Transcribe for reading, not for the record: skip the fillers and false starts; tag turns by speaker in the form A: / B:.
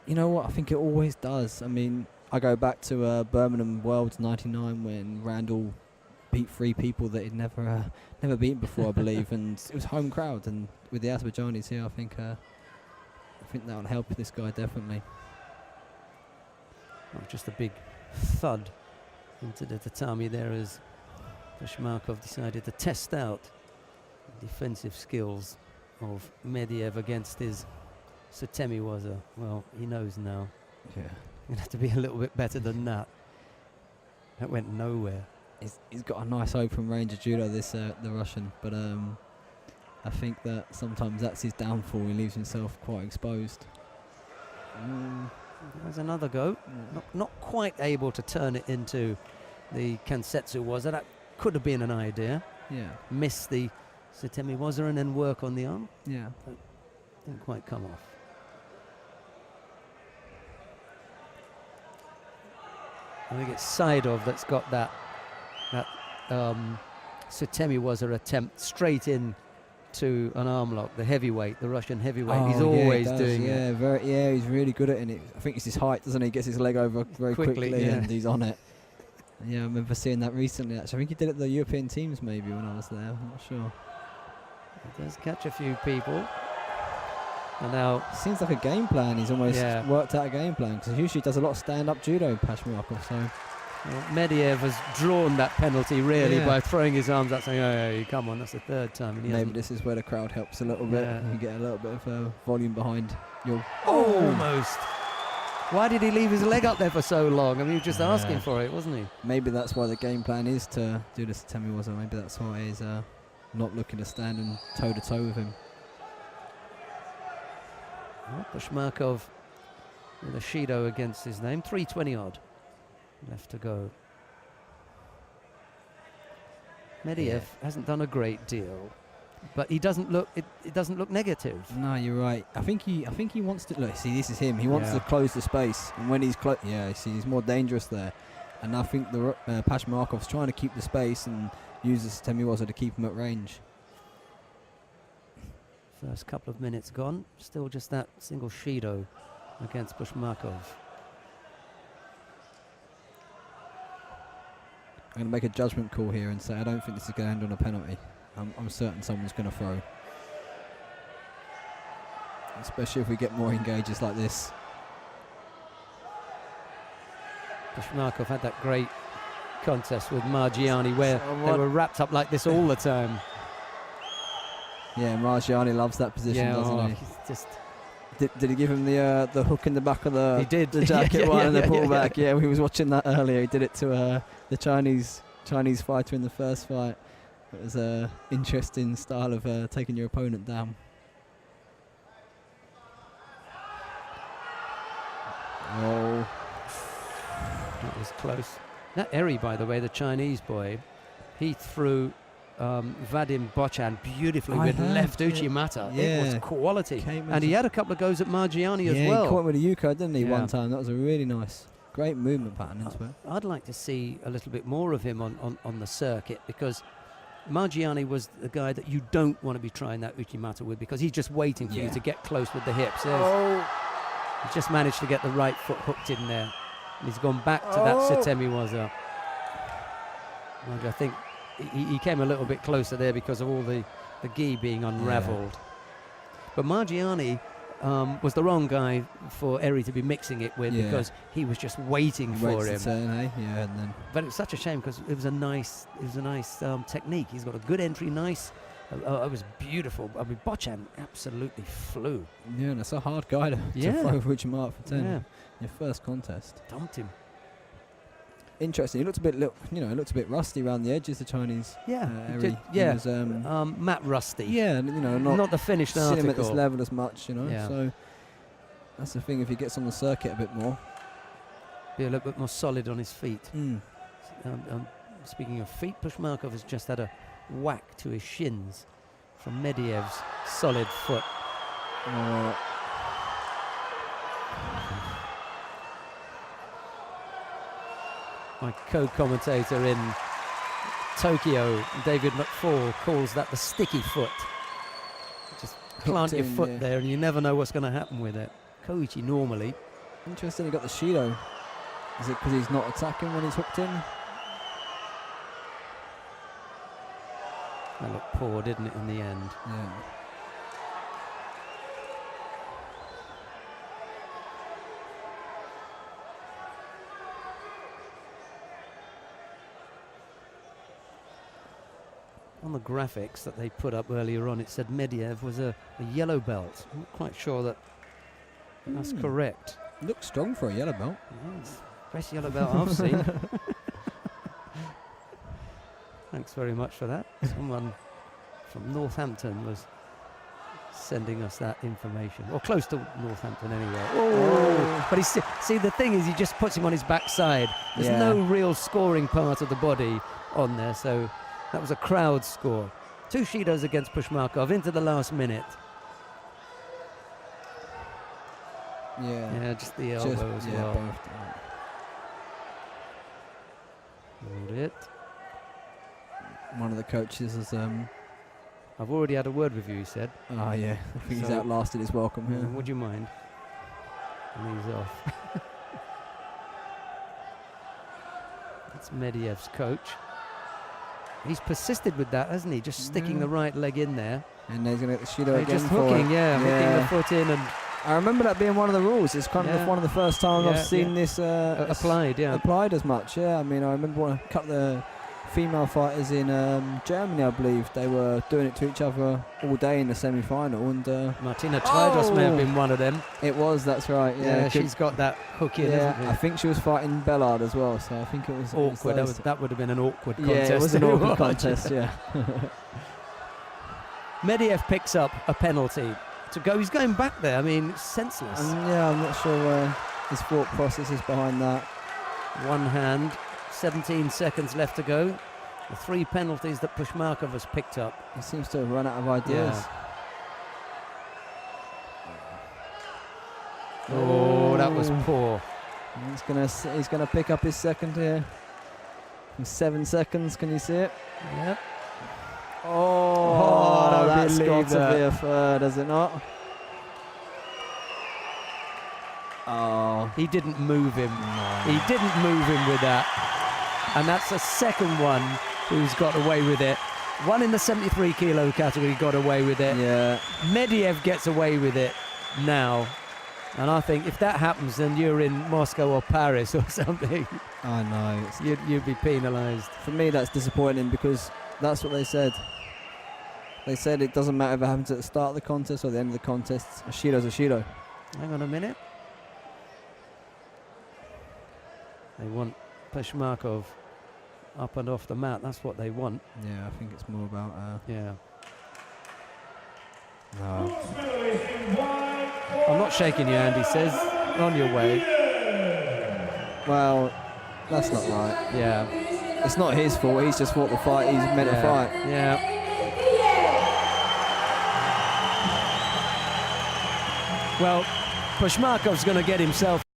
A: You know what? I think it always does. I mean, I go back to Birmingham Worlds '99 when Randall beat 3 people that he'd never beaten before, I believe, and it was home crowd. And with the Azerbaijanis here, I think that would help this guy definitely.
B: Oh, just a big thud into the tatami there as Pshmakhov decided to test out the defensive skills of Mehdiyev against his Setemi-waza. Well, he knows now.
A: Yeah.
B: He'll have to be a little bit better than that. That went nowhere.
A: He's got a nice open range of judo, the Russian, but I think that sometimes that's his downfall. He leaves himself quite exposed.
B: There's another go. Not quite able to turn it into the Kansetsu-waza. That could have been an idea.
A: Yeah.
B: Miss the Setemi-waza and then work on the arm.
A: Yeah.
B: But didn't quite come off. I think it's Saidov that's got that Setemi-waza attempt straight in to an arm lock, the heavyweight, the Russian heavyweight. He's always doing it.
A: He's really good at it. I think it's his height, doesn't he? He gets his leg over very quickly and he's on it. Yeah, I remember seeing that recently, actually. I think he did it at the European teams maybe when I was there. I'm not sure.
B: He does catch a few people. And now...
A: Seems like a game plan. He's almost worked out a game plan, because he usually does a lot of stand-up judo, Pshmakhov, so...
B: Well, Mehdiyev has drawn that penalty really by throwing his arms out, saying, "Oh, come on, that's the 3rd time." And
A: maybe this is where the crowd helps a little bit. You get a little bit of volume behind your...
B: Almost! Why did he leave his leg up there for so long? I mean, he was just asking for it, wasn't he?
A: Maybe that's why the game plan is to do this to Setemi-waza. Maybe that's why he's not looking to stand and toe-to-toe with him.
B: Well, Pshmakhov with a Shido against his name. 3:20 odd left to go. Mehdiyev hasn't done a great deal, but he doesn't look. It doesn't look negative.
A: No, you're right. I think he wants to look. See, this is him. He wants to close the space, and when he's he's more dangerous there. And I think the Pshmakhov's trying to keep the space and uses Setemi-waza to keep him at range.
B: First couple of minutes gone. Still just that single Shido against Pshmakhov.
A: I'm going to make a judgment call here and say I don't think this is going to end on a penalty. I'm certain someone's going to throw. Especially if we get more engages like this.
B: Pshmakhov had that great contest with Margiani where they were wrapped up like this all the time.
A: Yeah, Margiani loves that position, doesn't he?
B: He's just
A: did he give him the hook in the back of the jacket and the pullback? Yeah, we was watching that earlier. He did it to the Chinese fighter in the first fight. It was an interesting style of taking your opponent down. Oh,
B: that was close. That Eri, by the way, the Chinese boy, he threw Vadim Bochan beautifully with left Uchimata. It was quality. And he had a couple of goes at Margiani as well.
A: He caught him with a Yuko, didn't he, one time? That was a really nice, great movement pattern into it.
B: I'd like to see a little bit more of him on the circuit, because Margiani was the guy that you don't want to be trying that Uchimata with, because he's just waiting for you to get close with the hips. He just managed to get the right foot hooked in there. And he's gone back to that Setemi-waza. And I think he came a little bit closer there because of all the gi being unravelled. But Margiani was the wrong guy for Eri to be mixing it with, because he was just waiting for him.
A: And then.
B: But it's such a shame, because it was a nice technique. He's got a good entry, nice. It was beautiful. I mean, Bochan absolutely flew.
A: Yeah, and it's a hard guy to throw Uchimata for 10. Your first contest.
B: Dumped him.
A: Interesting. He looked a bit rusty around the edges. The Chinese.
B: Eri.
A: Was,
B: Matt Rusty.
A: Yeah,
B: not the finished
A: article.
B: article.
A: Him at this level as much, So that's the thing. If he gets on the circuit a bit more,
B: be a little bit more solid on his feet. Speaking of feet, Pshmakhov has just had a whack to his shins from Mehdiev's solid foot. My co-commentator in Tokyo, David McFall, calls that the sticky foot. Just plant your foot there and you never know what's going to happen with it. Koichi normally
A: Interesting, he got the Shido. Is it because he's not attacking when he's hooked in?
B: That looked poor, didn't it, in the end?
A: Yeah.
B: On the graphics that they put up earlier on, it said Mehdiyev was a yellow belt. I'm not quite sure that that's correct.
A: Looks strong for a yellow belt.
B: Yeah, it's the best yellow belt I've seen. Thanks very much for that. Someone from Northampton was sending us that information, or close to Northampton anyway. Oh. But see, the thing is, he just puts him on his backside. There's no real scoring part of the body on there, so that was a crowd score. 2 Shidos against Pshmakhov into the last minute. Yeah, just the elbow as well. Hold it.
A: One of the coaches has
B: I've already had a word with you, he said.
A: Oh yeah, I think he's outlasted his welcome here.
B: Would you mind? And he's off. That's Mehdiyev's coach. He's persisted with that, hasn't he? Just sticking the right leg in there.
A: And he's going to get the Shido again.
B: Just hooking, hooking the foot in. And
A: I remember that being one of the rules. It's kind of one of the first times I've seen this
B: applied.
A: Applied as much. Yeah, I mean, I remember a couple of the female fighters in Germany, I believe, they were doing it to each other all day in the semi-final. And
B: Martina Treidos may have been one of them.
A: It was, that's right. Yeah,
B: she's got that hook in.
A: Yeah, I think she was fighting Bellard as well, so I think it was
B: awkward. That would have been an awkward contest.
A: Yeah, it was an awkward contest. Yeah.
B: Mehdiyev picks up a penalty to go. He's going back there. I mean, it's senseless.
A: I'm not sure where his thought process is behind that.
B: One hand. 17 seconds left to go. The 3 penalties that Pshmakhov has picked up.
A: He seems to have run out of ideas.
B: Yeah. Oh, that was poor.
A: He's gonna pick up his second here. In 7 seconds, can you see it?
B: Yep.
A: Oh, that's got to be a third, has it not? Oh.
B: He didn't move him.
A: No.
B: He didn't move him with that. And that's the second one who's got away with it. One in the 73 kilo category got away with it.
A: Yeah.
B: Mehdiyev gets away with it now. And I think if that happens, then you're in Moscow or Paris or something.
A: I know.
B: You'd be penalised.
A: For me, that's disappointing because that's what they said. They said it doesn't matter if it happens at the start of the contest or the end of the contest. A Shido's a Shido.
B: Hang on a minute. They want Pshmakhov up and off the mat. That's what they want.
A: Yeah, I think it's more about
B: yeah.
A: No.
B: I'm not shaking your hand, he says. On your way.
A: Well, that's not right.
B: Yeah.
A: It's not his fault. He's just fought the fight he's meant to fight.
B: Yeah. Well, Pshmakhov's going to get himself